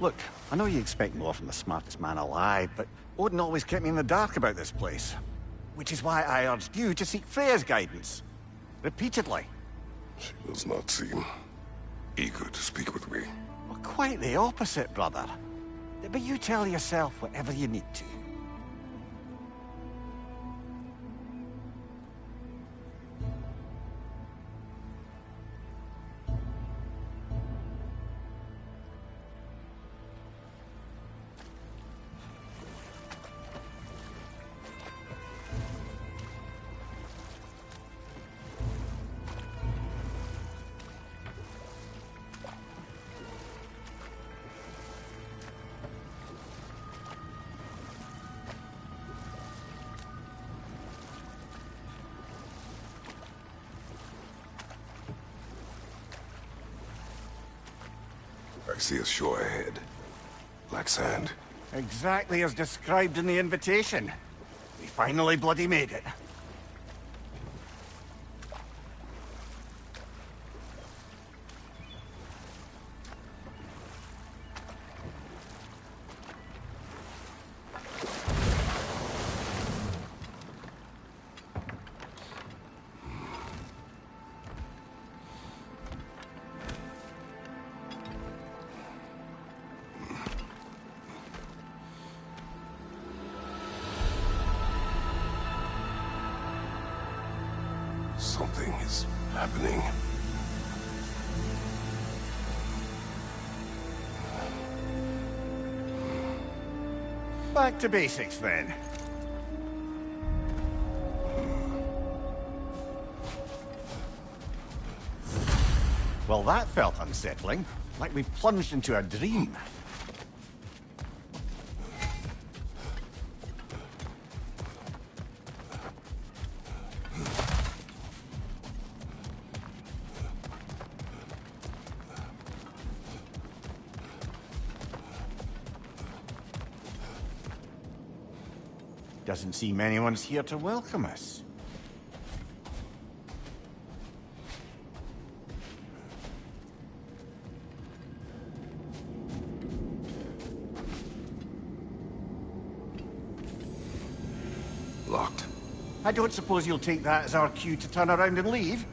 Look, I know you expect more from the smartest man alive, but Odin always kept me in the dark about this place. Which is why I urged you to seek Freya's guidance. Repeatedly. She does not seem eager to speak with me. Well, quite the opposite, brother. But you tell yourself whatever you need to. I see a shore ahead. Black sand. Exactly as described in the invitation. We finally bloody made it. Something is happening. Back to basics, then. Well, that felt unsettling. Like we plunged into a dream. Doesn't seem anyone's here to welcome us. Locked. I don't suppose you'll take that as our cue to turn around and leave?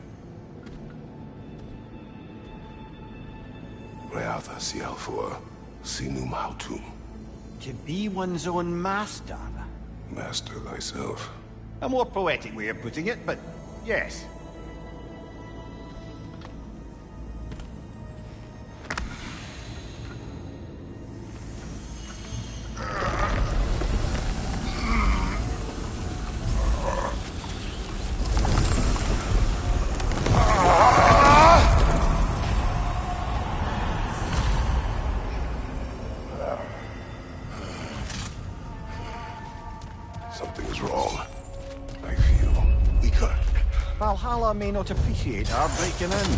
Reatha Sialfor, Sinum Hautum. To be one's own master. Master thyself. A more poetic way of putting it, but yes. Something is wrong. I feel weaker. Valhalla may not appreciate our breaking in.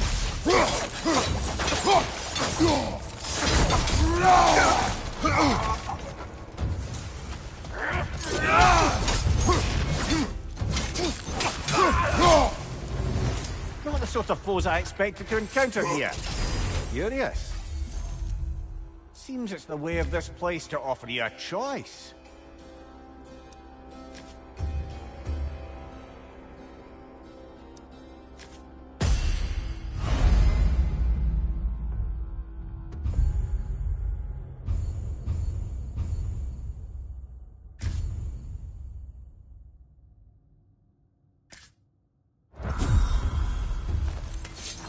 Not the sort of foes I expected to encounter here. Curious. Seems it's the way of this place to offer you a choice.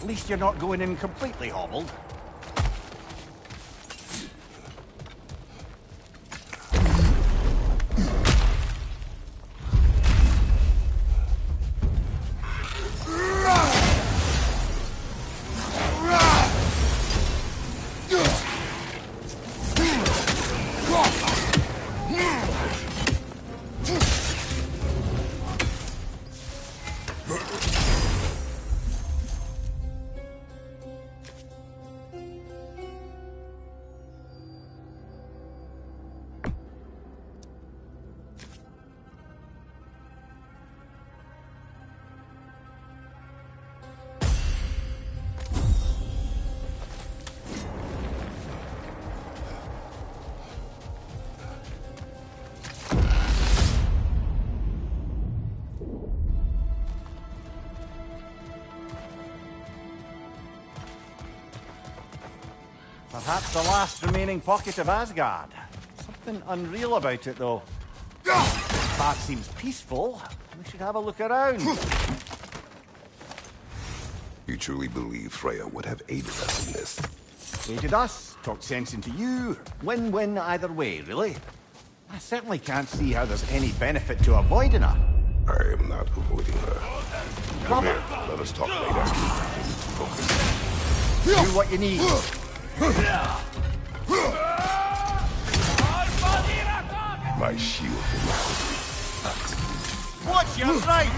At least you're not going in completely hobbled. Perhaps the last remaining pocket of Asgard. Something unreal about it, though. This part seems peaceful. We should have a look around. You truly believe Freya would have aided us in this? Aided us, talked sense into you. Win-win either way, really. I certainly can't see how there's any benefit to avoiding her. I am not avoiding her. Come here, let us talk later. Focus. Do what you need. My shield will not. Watch your right!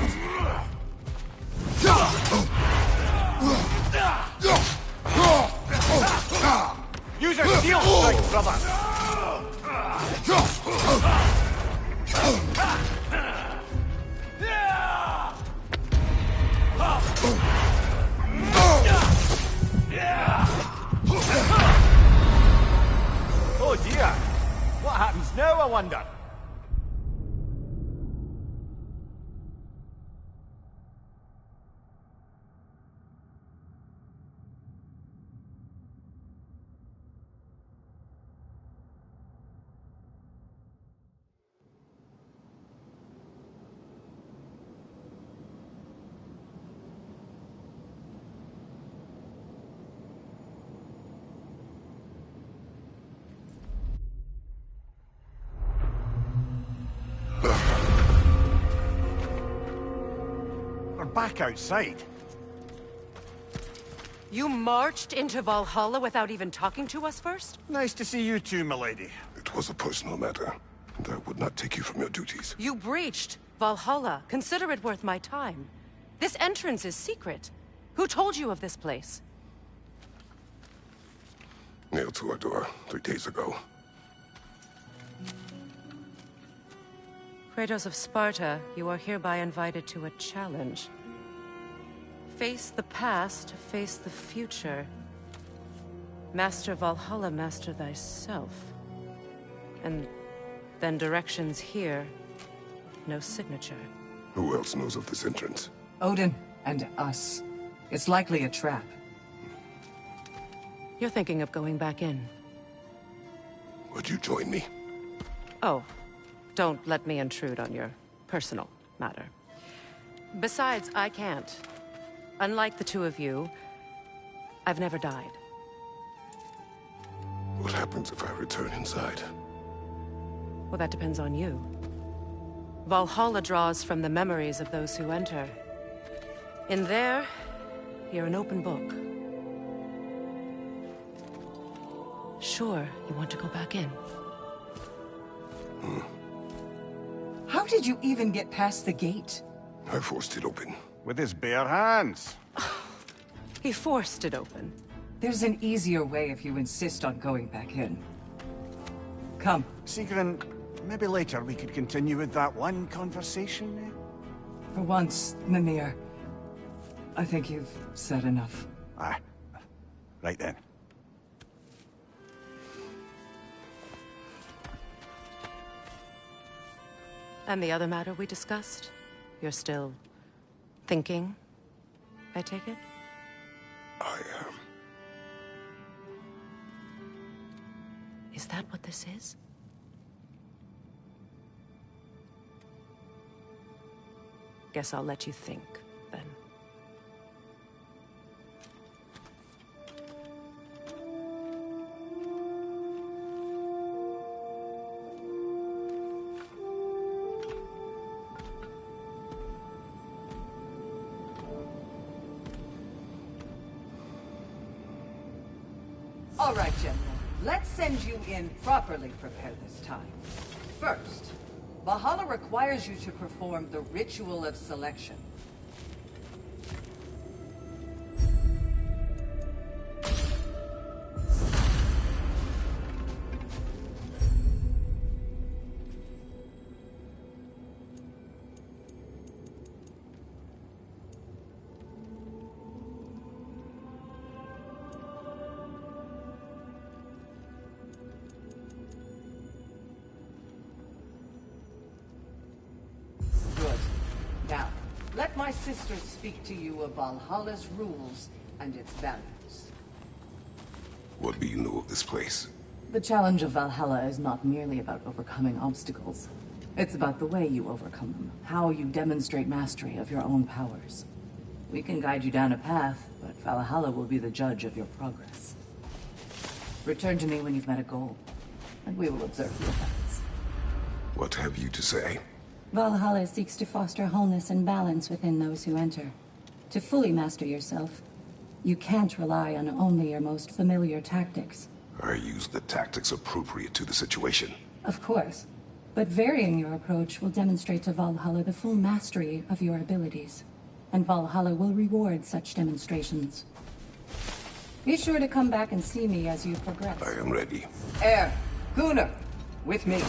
Use a shield strike, brother! Oh dear! What happens now, I wonder? Back outside. You marched into Valhalla without even talking to us first? Nice to see you too, milady. It was a personal matter, and I would not take you from your duties. You breached Valhalla. Consider it worth my time. This entrance is secret. Who told you of this place? Nailed to our door 3 days ago. Kratos of Sparta, you are hereby invited to a challenge. Face the past, face the future. Master Valhalla, master thyself. And then directions here, no signature. Who else knows of this entrance? Odin and us. It's likely a trap. You're thinking of going back in. Would you join me? Oh, don't let me intrude on your personal matter. Besides, I can't. Unlike the two of you, I've never died. What happens if I return inside? Well, that depends on you. Valhalla draws from the memories of those who enter. In there, you're an open book. Sure, you want to go back in. How did you even get past the gate? I forced it open. With his bare hands. He forced it open. There's an easier way if you insist on going back in. Come. Sigrun, maybe later we could continue with that one conversation, eh? For once, Mimir, I think you've said enough. Aye. Right then. And the other matter we discussed? You're still thinking, I take it? I am. Is that what this is? Guess I'll let you think, then. All right, General. Let's send you in properly prepared this time. First, Valhalla requires you to perform the ritual of selection. Now, let my sister speak to you of Valhalla's rules and its values. What do you know of this place? The challenge of Valhalla is not merely about overcoming obstacles. It's about the way you overcome them, how you demonstrate mastery of your own powers. We can guide you down a path, but Valhalla will be the judge of your progress. Return to me when you've met a goal, and we will observe the effects. What have you to say? Valhalla seeks to foster wholeness and balance within those who enter. To fully master yourself, you can't rely on only your most familiar tactics. I use the tactics appropriate to the situation. Of course, but varying your approach will demonstrate to Valhalla the full mastery of your abilities, and Valhalla will reward such demonstrations. Be sure to come back and see me as you progress. I am ready. Air, Gunnar, with me.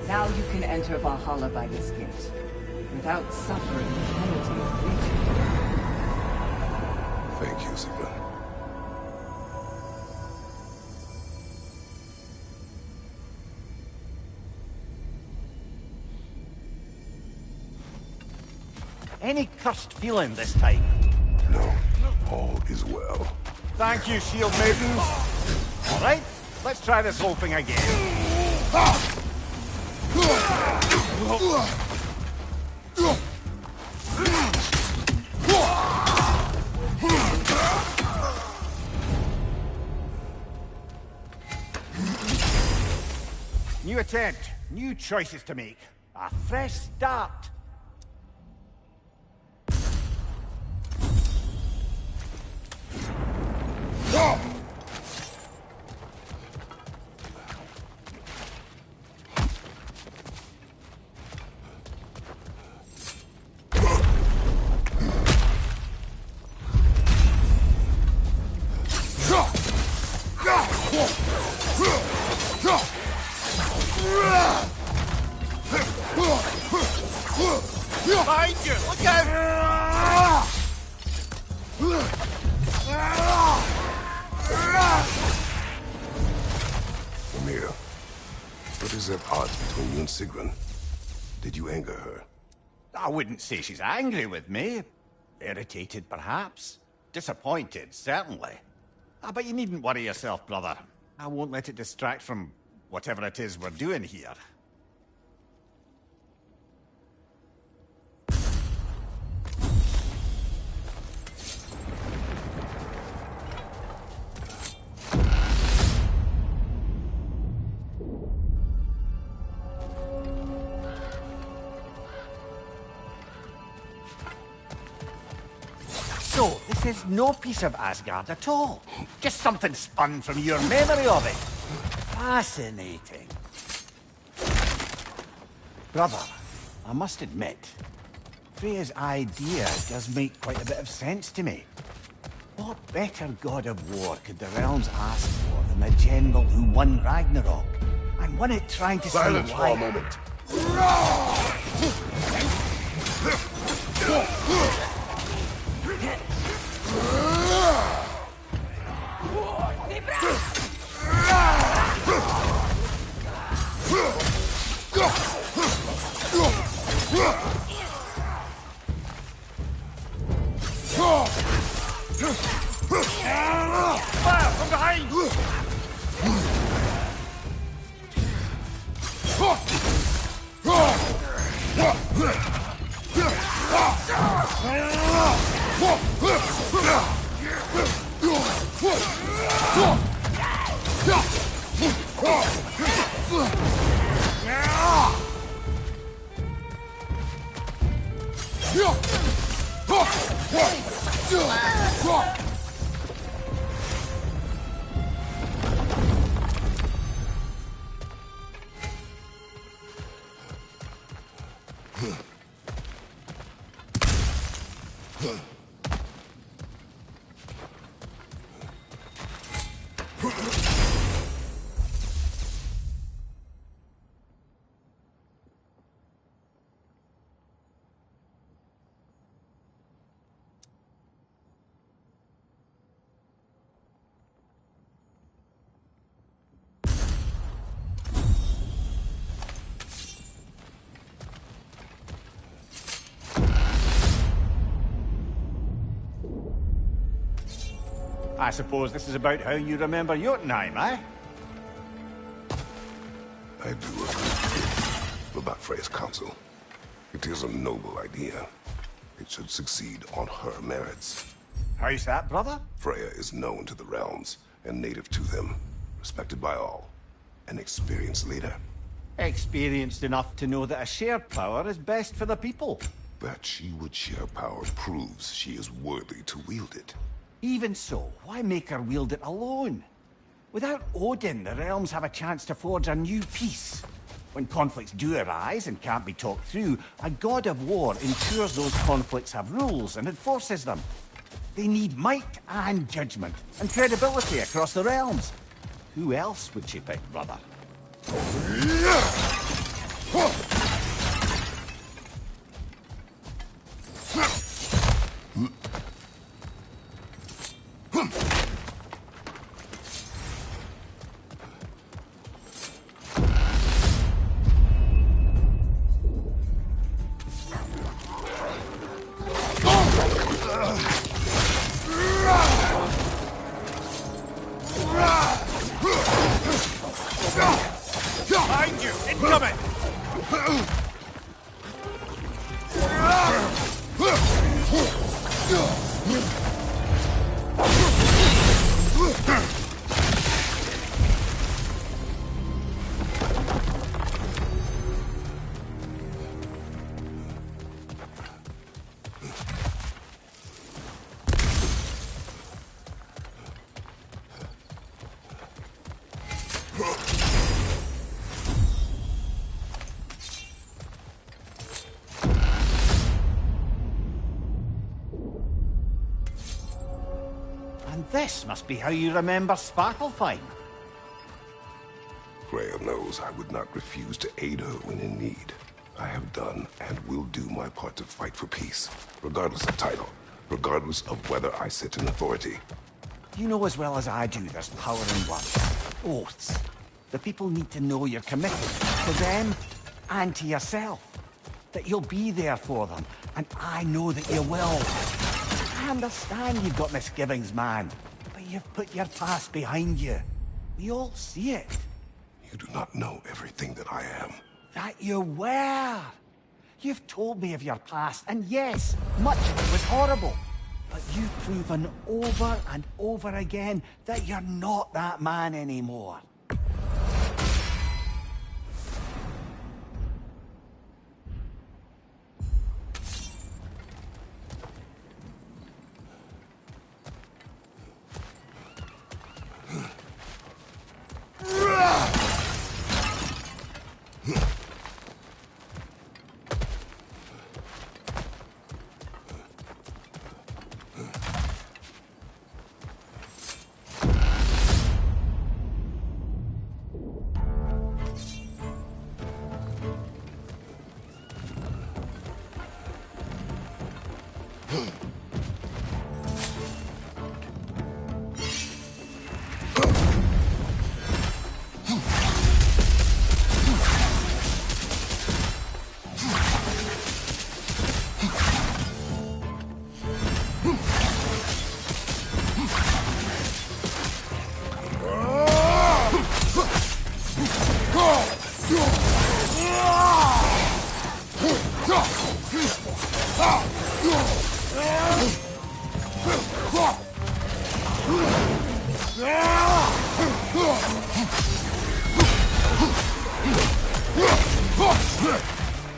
Now you can enter Valhalla by this gate, without suffering the penalty of reaching. Thank you, Sigmund. Any cursed feeling this time? No, all is well. Thank you, Shield Maiden. All right, let's try this whole thing again. New attempt, new choices to make. A fresh start. Behind you! Look out! Amir, what is at odds between you and Sigrun? Did you anger her? I wouldn't say she's angry with me. Irritated, perhaps. Disappointed, certainly. But you needn't worry yourself, brother. I won't let it distract from whatever it is we're doing here. So, this is no piece of Asgard at all. Just something spun from your memory of it. Fascinating. Brother, I must admit, Freya's idea does make quite a bit of sense to me. What better god of war could the realms ask for than the general who won Ragnarok? And won it trying to Silence see for why... a moment. Fire from behind! I suppose this is about how you remember Jotunheim, eh? I do agree about Freya's council. It is a noble idea. It should succeed on her merits. How's that, brother? Freya is known to the realms and native to them, respected by all, an experienced leader. Experienced enough to know that a shared power is best for the people. That she would share power proves she is worthy to wield it. Even so, why make her wield it alone? Without Odin, the realms have a chance to forge a new peace. When conflicts do arise and can't be talked through, a god of war ensures those conflicts have rules and enforces them. They need might and judgment and credibility across the realms. Who else would she pick, brother? Behind you! Incoming! And this must be how you remember Svartalfheim. Freya knows I would not refuse to aid her when in need. I have done and will do my part to fight for peace, regardless of title, regardless of whether I sit in authority. You know as well as I do there's power in words. Oaths. The people need to know you're committed to them and to yourself. That you'll be there for them, and I know that you will. I understand you've got misgivings, man, but you've put your past behind you. We all see it. You do not know everything that I am. That you were. You've told me of your past, and yes, much of it was horrible. But you've proven over and over again that you're not that man anymore.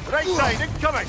Right side, incoming!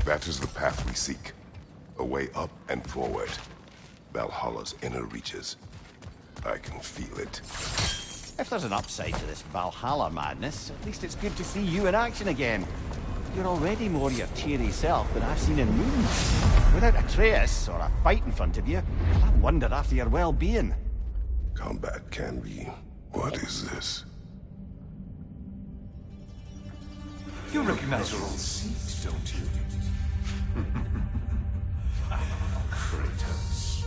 That is the path we seek. A way up and forward. Valhalla's inner reaches. I can feel it. If there's an upside to this Valhalla madness, at least it's good to see you in action again. You're already more your cheery self than I've seen in moons. Without Atreus or a fight in front of you, I wonder after your well-being. Combat can be... What is this? You recognize your old seat, don't you? Kratos.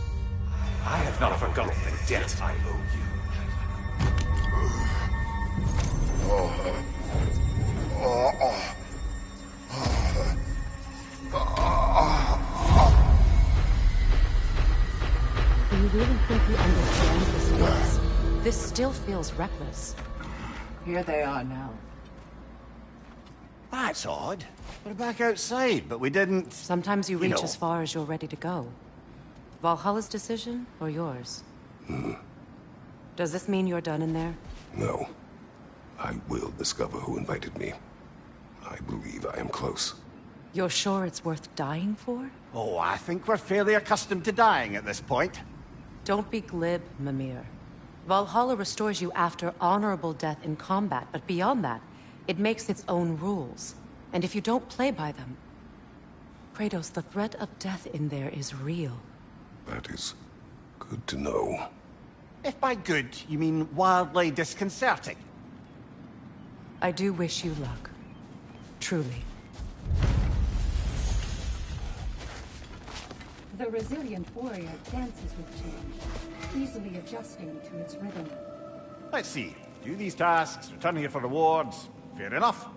I have not forgotten the debt I owe you. Do you really think you understand this place? This still feels reckless. Here they are now. That's odd. We're back outside, but we didn't... Sometimes you reach know. as far as you're ready to go. Valhalla's decision, or yours? Does this mean you're done in there? No. I will discover who invited me. I believe I am close. You're sure it's worth dying for? Oh, I think we're fairly accustomed to dying at this point. Don't be glib, Mimir. Valhalla restores you after honorable death in combat, but beyond that, it makes its own rules. And if you don't play by them... Kratos, the threat of death in there is real. That is good to know. If by good, you mean wildly disconcerting. I do wish you luck. Truly. The resilient warrior dances with change, easily adjusting to its rhythm. Let's see. Do these tasks, return here for rewards. Fair enough.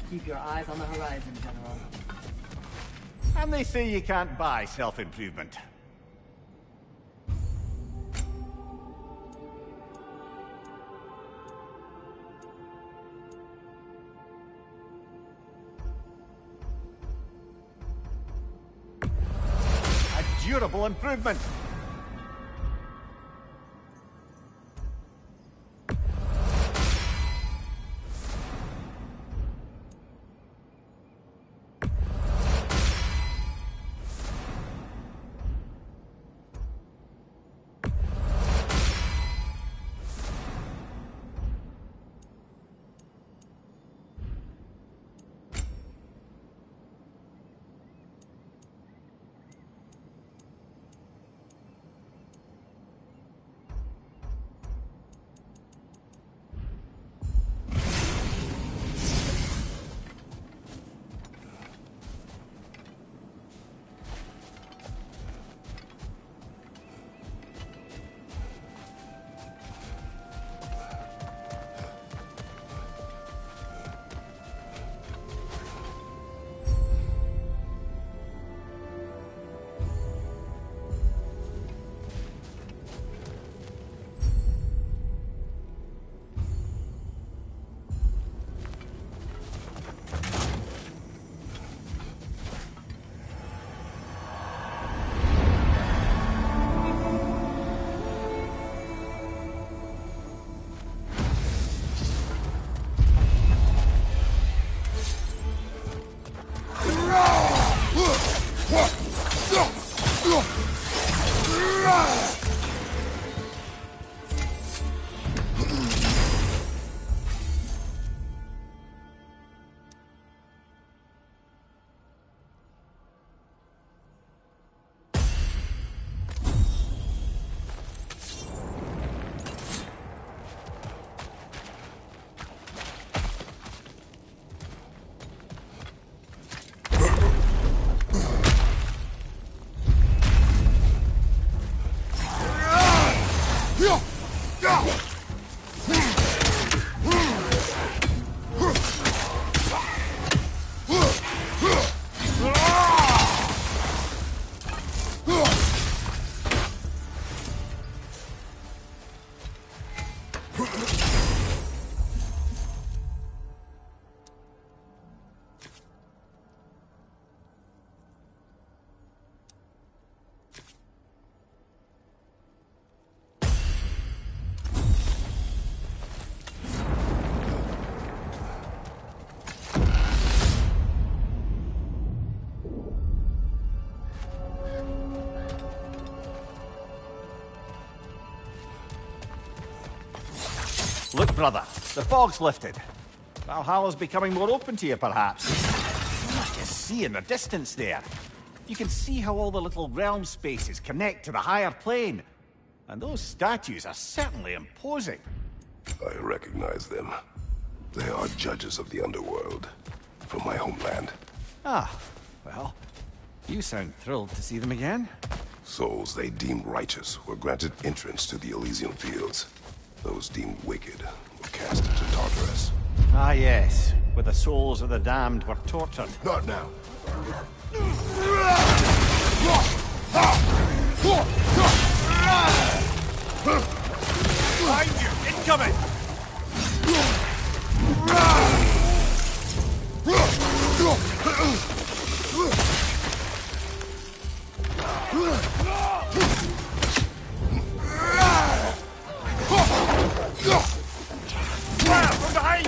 Keep your eyes on the horizon, General. And they say you can't buy self-improvement. A durable improvement. Look, brother, the fog's lifted. Valhalla's becoming more open to you, perhaps. You must just see in the distance there. You can see how all the little realm spaces connect to the higher plane. And those statues are certainly imposing. I recognize them. They are judges of the underworld, from my homeland. Ah, well, you sound thrilled to see them again. Souls they deemed righteous were granted entrance to the Elysian fields. Those deemed wicked were cast into Tartarus. Ah, yes, where the souls of the damned were tortured. Not now. Behind you! Incoming! Fire from behind!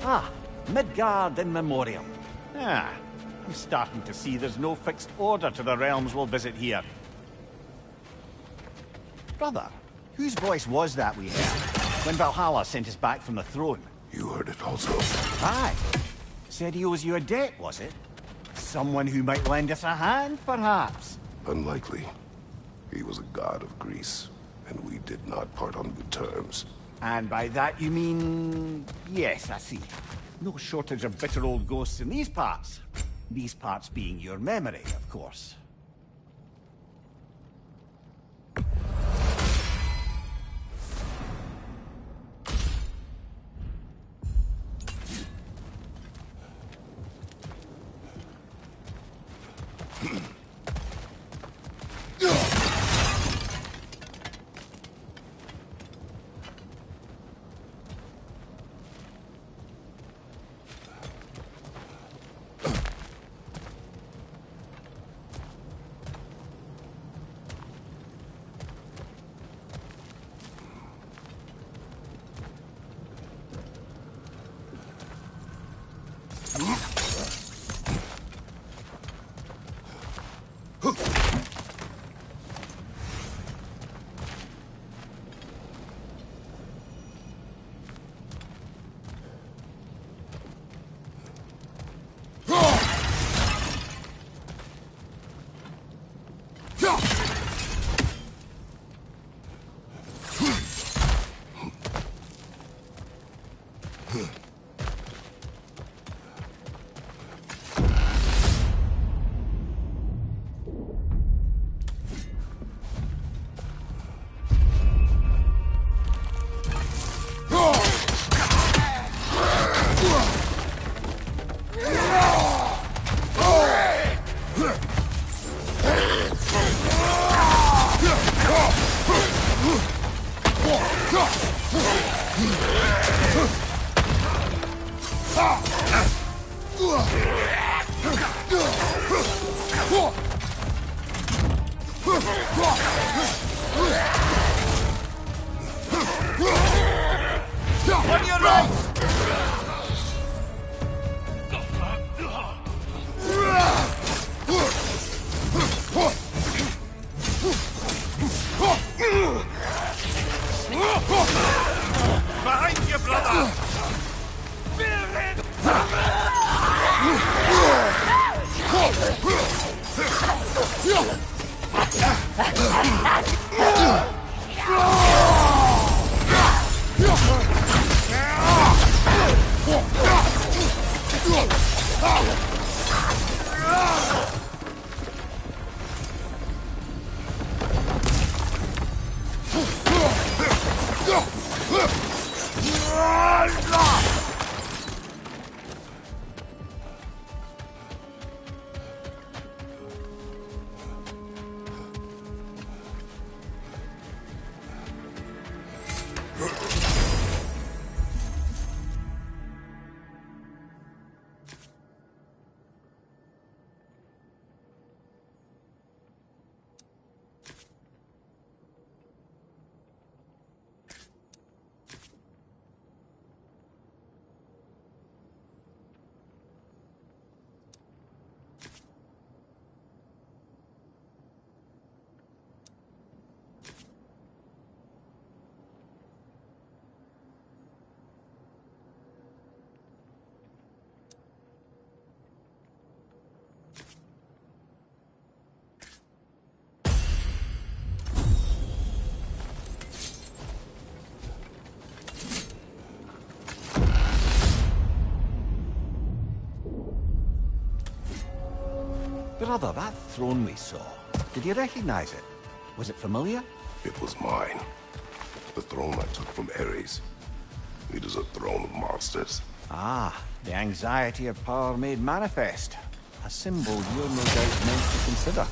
Ah, Midgard in memoriam. Ah, I'm starting to see there's no fixed order to the realms we'll visit here. Brother, whose voice was that we heard when Valhalla sent us back from the throne? You heard it also. Aye. Said he owes you a debt, was it? Someone who might lend us a hand, perhaps? Unlikely. He was a god of Greece, and we did not part on good terms. And by that you mean... Yes, I see. No shortage of bitter old ghosts in these parts. These parts being your memory, of course. On your right! Behind you, brother! Brother, that throne we saw, did you recognize it? Was it familiar? It was mine. The throne I took from Ares. It is a throne of monsters. Ah, the anxiety of power made manifest. A symbol you're no doubt meant to consider.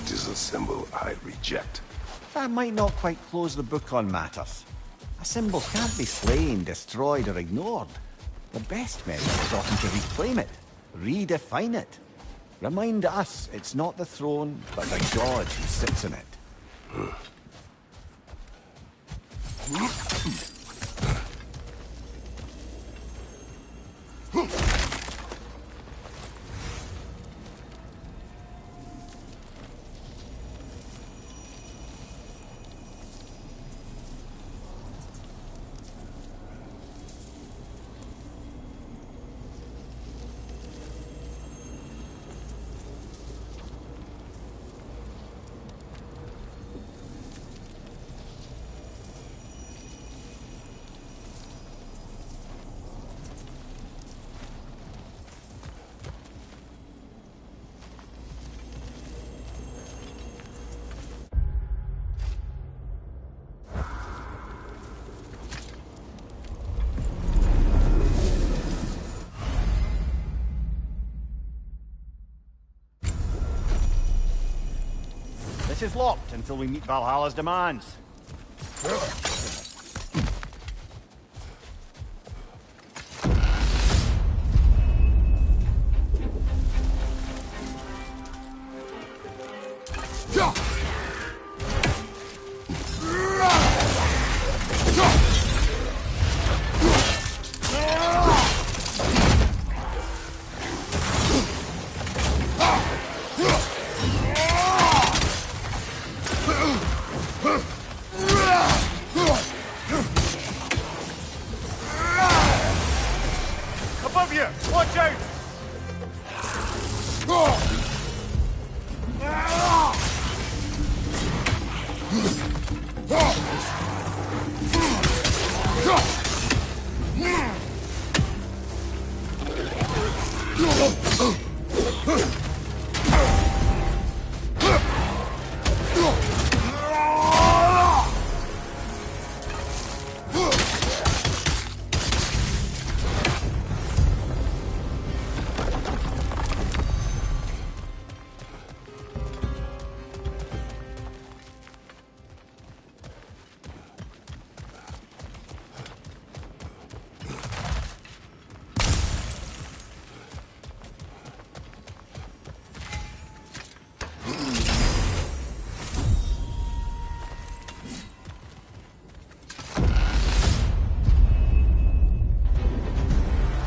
It is a symbol I reject. That might not quite close the book on matters. A symbol can't be slain, destroyed, or ignored. The best measure is often to reclaim it, redefine it. Remind us it's not the throne, but the god who sits in it. place is locked until we meet Valhalla's demands. Above you! Watch out!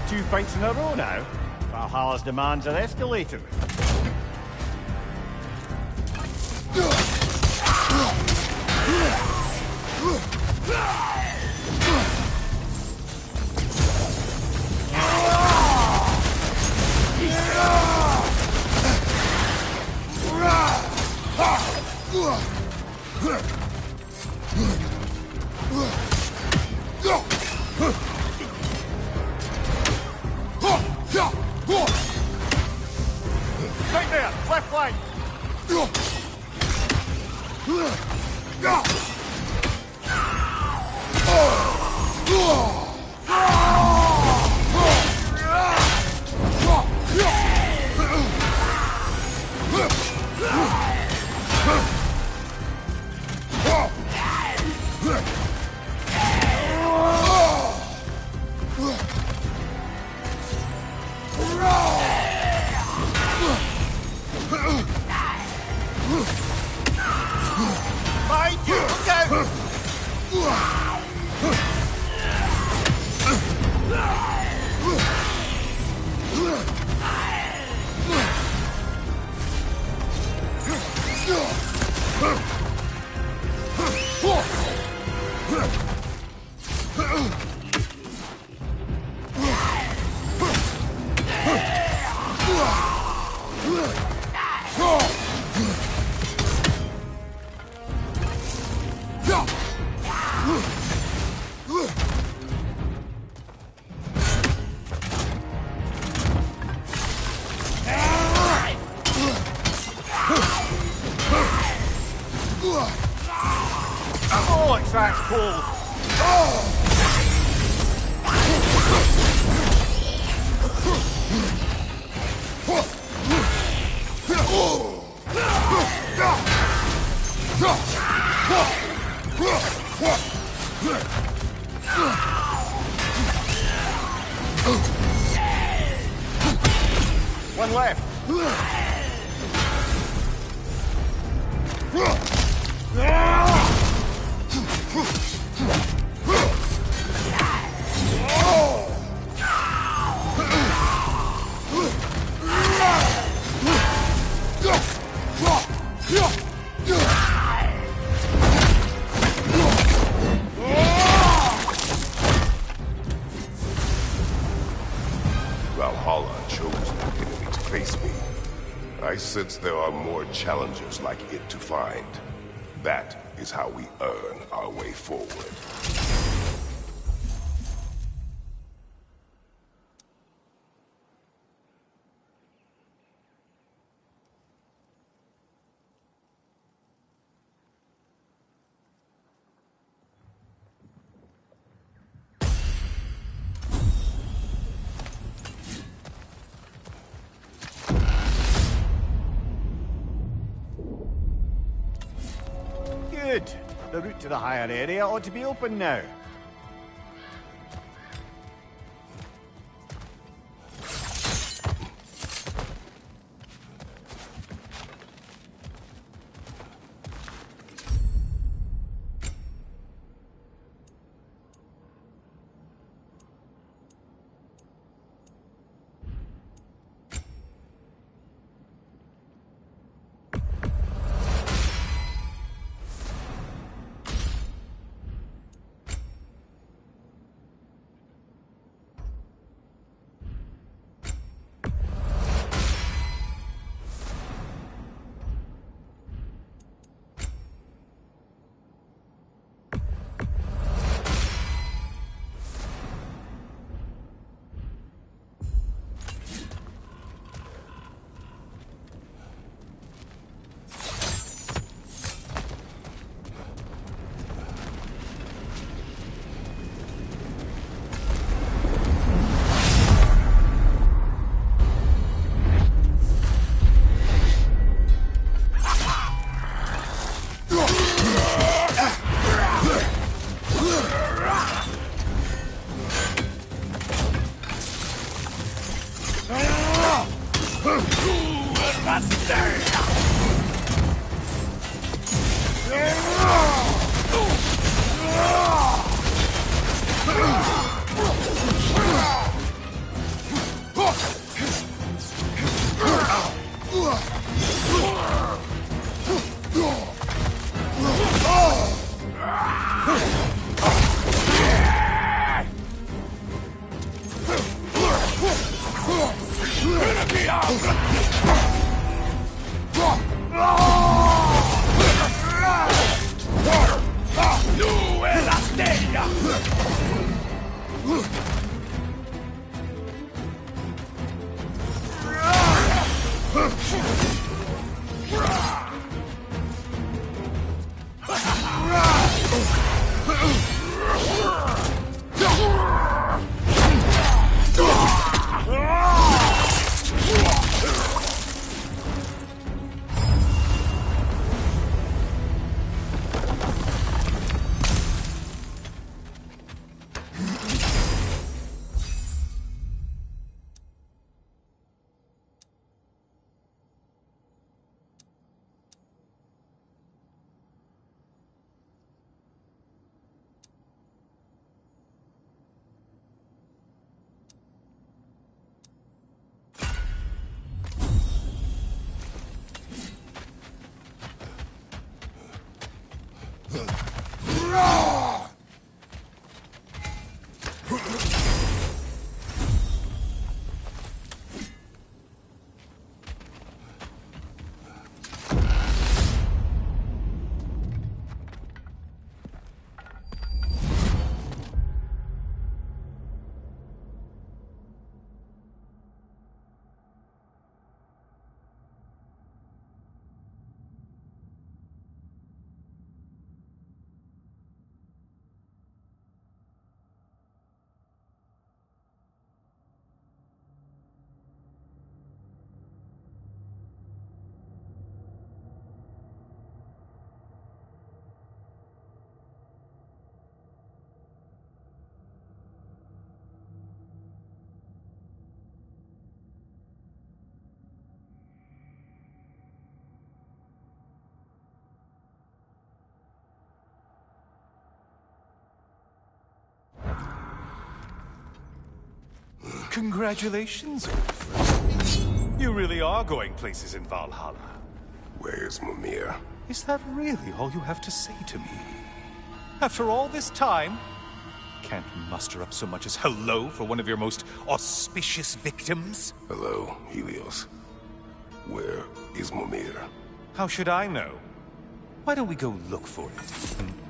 Two fights in a row now. Valhalla's demands are escalating. Right there, left flank. Behind you, look out! Oh, it's that cold. One left. Valhalla chose the enemy to face me. I sense there are more challengers like it to find. That is how we earn our way forward. Good. The route to the higher area ought to be open now. Congratulations, old friend. You really are going places in Valhalla. Where's Mimir? Is that really all you have to say to me? After all this time, can't muster up so much as hello for one of your most auspicious victims? Hello, Helios. Where is Mimir? How should I know? Why don't we go look for it?